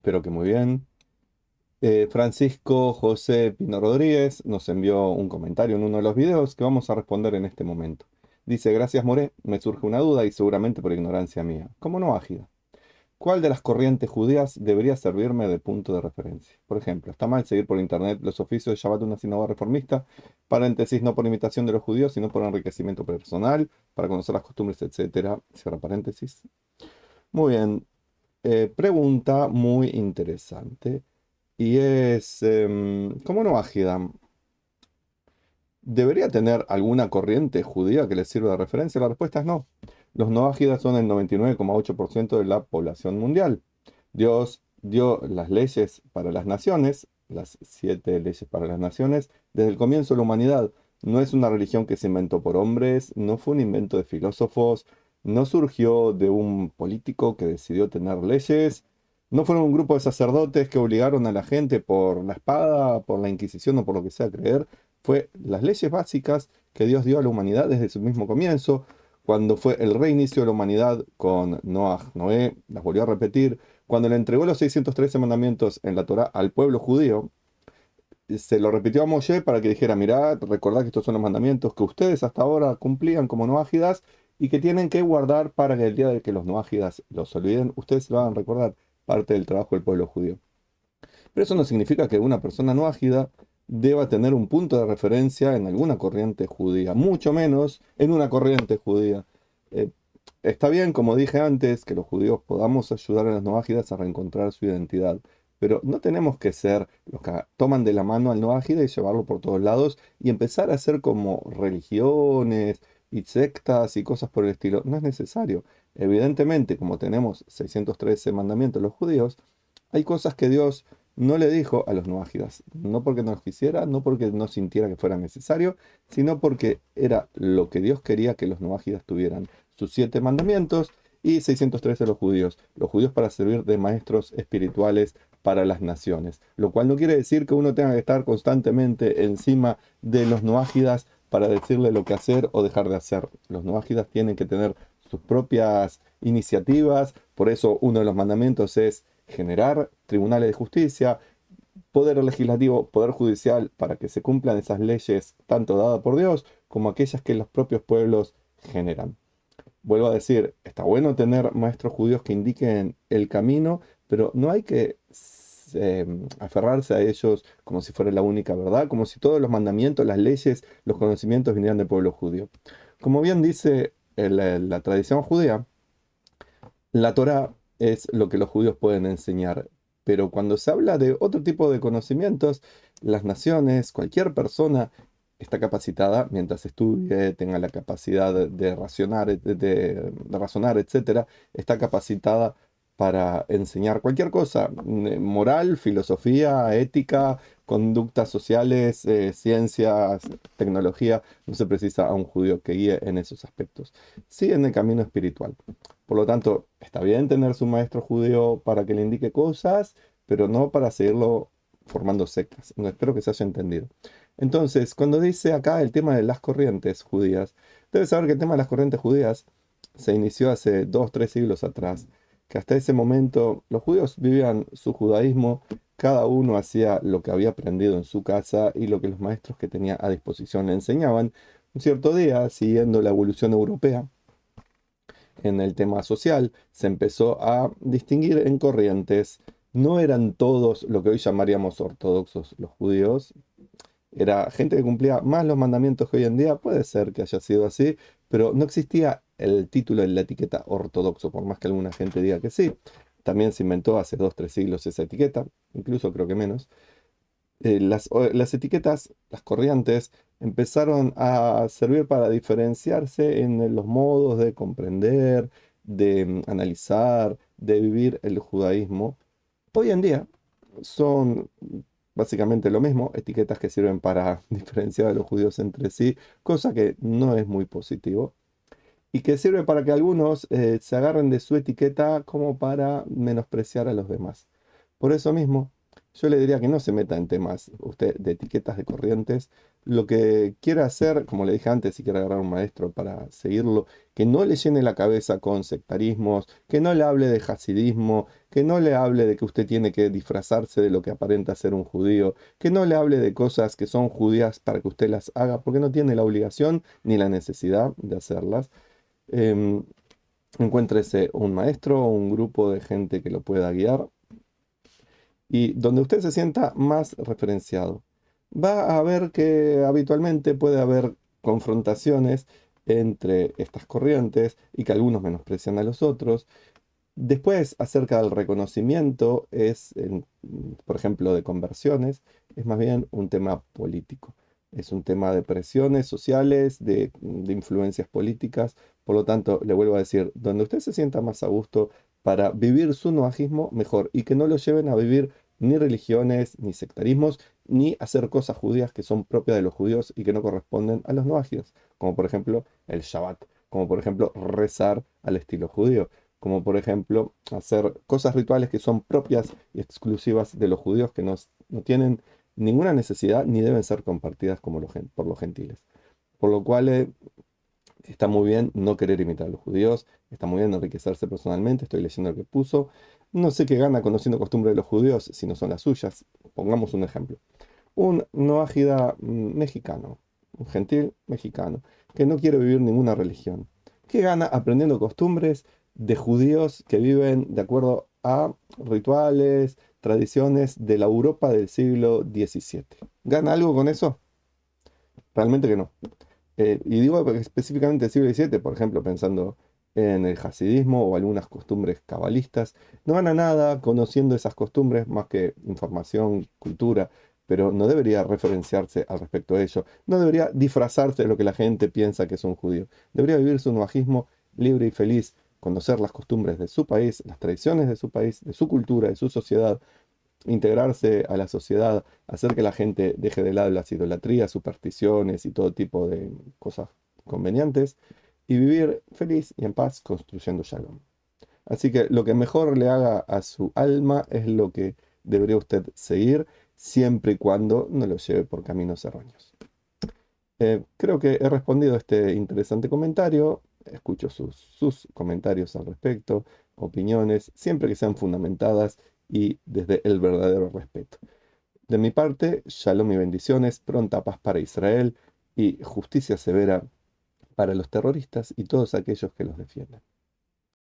Espero que muy bien. Francisco José Pino Rodríguez nos envió un comentario en uno de los videos que vamos a responder en este momento. Dice, gracias More, me surge una duda y seguramente por ignorancia mía. ¿Cómo no ágida? ¿Cuál de las corrientes judías debería servirme de punto de referencia? Por ejemplo, ¿está mal seguir por internet los oficios de Shabbat de una sinagoga reformista? Paréntesis, no por imitación de los judíos, sino por enriquecimiento personal, para conocer las costumbres, etcétera. Cierra paréntesis. Muy bien, pregunta muy interesante. Y es, ¿cómo no ágida? ¿Debería tener alguna corriente judía que le sirva de referencia? La respuesta es no. Los no ágidas son el 99,8% de la población mundial. Dios dio las leyes para las naciones, las 7 leyes para las naciones, desde el comienzo de la humanidad. No es una religión que se inventó por hombres, no fue un invento de filósofos, no surgió de un político que decidió tener leyes, no fueron un grupo de sacerdotes que obligaron a la gente por la espada, por la Inquisición o por lo que sea a creer. Fue las leyes básicas que Dios dio a la humanidad desde su mismo comienzo, cuando fue el reinicio de la humanidad con Noé, las volvió a repetir, cuando le entregó los 613 mandamientos en la Torá al pueblo judío, se lo repitió a Moshe para que dijera, mirad, recordad que estos son los mandamientos que ustedes hasta ahora cumplían como noágidas y que tienen que guardar para que el día de que los noágidas los olviden, ustedes se lo hagan recordar, parte del trabajo del pueblo judío. Pero eso no significa que una persona no ágida deba tener un punto de referencia en alguna corriente judía, mucho menos en una corriente judía. Eh, Está bien, como dije antes, que los judíos podamos ayudar a las no ágidas a reencontrar su identidad, pero no tenemos que ser los que toman de la mano al no ágida y llevarlo por todos lados y empezar a hacer como religiones y sectas y cosas por el estilo. No es necesario. Evidentemente, como tenemos 613 mandamientos los judíos, hay cosas que Dios no le dijo a los noágidas, no porque no los quisiera, no porque no sintiera que fuera necesario, sino porque era lo que Dios quería que los noágidas tuvieran, sus 7 mandamientos y 613 los judíos para servir de maestros espirituales para las naciones, lo cual no quiere decir que uno tenga que estar constantemente encima de los noágidas para decirle lo que hacer o dejar de hacer. Los noágidas tienen que tener sus propias iniciativas, por eso uno de los mandamientos es generar tribunales de justicia, poder legislativo, poder judicial, para que se cumplan esas leyes tanto dadas por Dios como aquellas que los propios pueblos generan. Vuelvo a decir, está bueno tener maestros judíos que indiquen el camino, pero no hay que aferrarse a ellos como si fuera la única verdad, como si todos los mandamientos, las leyes, los conocimientos vinieran del pueblo judío. Como bien dice la tradición judía, la Torá es lo que los judíos pueden enseñar, pero cuando se habla de otro tipo de conocimientos, las naciones, cualquier persona está capacitada, mientras estudie, tenga la capacidad de racionar, de razonar, etcétera, está capacitada para enseñar cualquier cosa, moral, filosofía, ética, conductas sociales, ciencias, tecnología. No se precisa a un judío que guíe en esos aspectos. Sí, en el camino espiritual. Por lo tanto, está bien tener su maestro judío para que le indique cosas, pero no para seguirlo formando sectas. No, espero que se haya entendido. Entonces, cuando dice acá el tema de las corrientes judías, debes saber que el tema de las corrientes judías se inició hace 2, 3 siglos atrás, que hasta ese momento los judíos vivían su judaísmo, cada uno hacía lo que había aprendido en su casa y lo que los maestros que tenía a disposición le enseñaban. Un cierto día, siguiendo la evolución europea, en el tema social, se empezó a distinguir en corrientes. No eran todos lo que hoy llamaríamos ortodoxos los judíos, era gente que cumplía más los mandamientos que hoy en día, puede ser que haya sido así, pero no existía el título en la etiqueta ortodoxo, por más que alguna gente diga que sí. También se inventó hace 2, 3 siglos esa etiqueta, incluso creo que menos. Las etiquetas, las corrientes, empezaron a servir para diferenciarse en los modos de comprender, de analizar, de vivir el judaísmo. Hoy en día son básicamente lo mismo, etiquetas que sirven para diferenciar a los judíos entre sí, cosa que no es muy positivo, y que sirve para que algunos se agarren de su etiqueta como para menospreciar a los demás. Por eso mismo, yo le diría que no se meta en temas usted de etiquetas de corrientes. Lo que quiera hacer, como le dije antes, si quiere agarrar un maestro para seguirlo, que no le llene la cabeza con sectarismos, que no le hable de hasidismo, que no le hable de que usted tiene que disfrazarse de lo que aparenta ser un judío, que no le hable de cosas que son judías para que usted las haga, porque no tiene la obligación ni la necesidad de hacerlas. Em, Encuéntrese un maestro o un grupo de gente que lo pueda guiar y donde usted se sienta más referenciado. Va a ver que habitualmente puede haber confrontaciones entre estas corrientes y que algunos menosprecian a los otros. Después, acerca del reconocimiento, por ejemplo, de conversiones, es más bien un tema político. Es un tema de presiones sociales, de influencias políticas. Por lo tanto, le vuelvo a decir, donde usted se sienta más a gusto para vivir su noajismo, mejor. Y que no lo lleven a vivir ni religiones, ni sectarismos, ni hacer cosas judías que son propias de los judíos y que no corresponden a los noajidos. Como por ejemplo el Shabbat. Como por ejemplo rezar al estilo judío, como por ejemplo hacer cosas rituales que son propias y exclusivas de los judíos, que no tienen ninguna necesidad ni deben ser compartidas por los gentiles. Por lo cual está muy bien no querer imitar a los judíos, está muy bien enriquecerse personalmente, estoy leyendo lo que puso. No sé qué gana conociendo costumbres de los judíos si no son las suyas. Pongamos un ejemplo. Un noágida mexicano, un gentil mexicano, que no quiere vivir ninguna religión. ¿Qué gana aprendiendo costumbres de judíos que viven de acuerdo a rituales, tradiciones de la Europa del siglo XVII? ¿Gana algo con eso? Realmente que no. Y digo porque específicamente del siglo XVII, por ejemplo, pensando en el hasidismo o algunas costumbres cabalistas, no gana nada conociendo esas costumbres más que información, cultura, pero no debería referenciarse al respecto de ello, no debería disfrazarse de lo que la gente piensa que es un judío, debería vivir su nujajismo libre y feliz, conocer las costumbres de su país, las tradiciones de su país, de su cultura, de su sociedad, integrarse a la sociedad, hacer que la gente deje de lado las idolatrías, supersticiones y todo tipo de cosas convenientes, y vivir feliz y en paz construyendo Shalom. Así que lo que mejor le haga a su alma es lo que debería usted seguir, siempre y cuando no lo lleve por caminos erróneos. Creo que he respondido a este interesante comentario. Escucho sus comentarios al respecto, opiniones, siempre que sean fundamentadas y desde el verdadero respeto. De mi parte, shalom y bendiciones, pronta paz para Israel y justicia severa para los terroristas y todos aquellos que los defienden.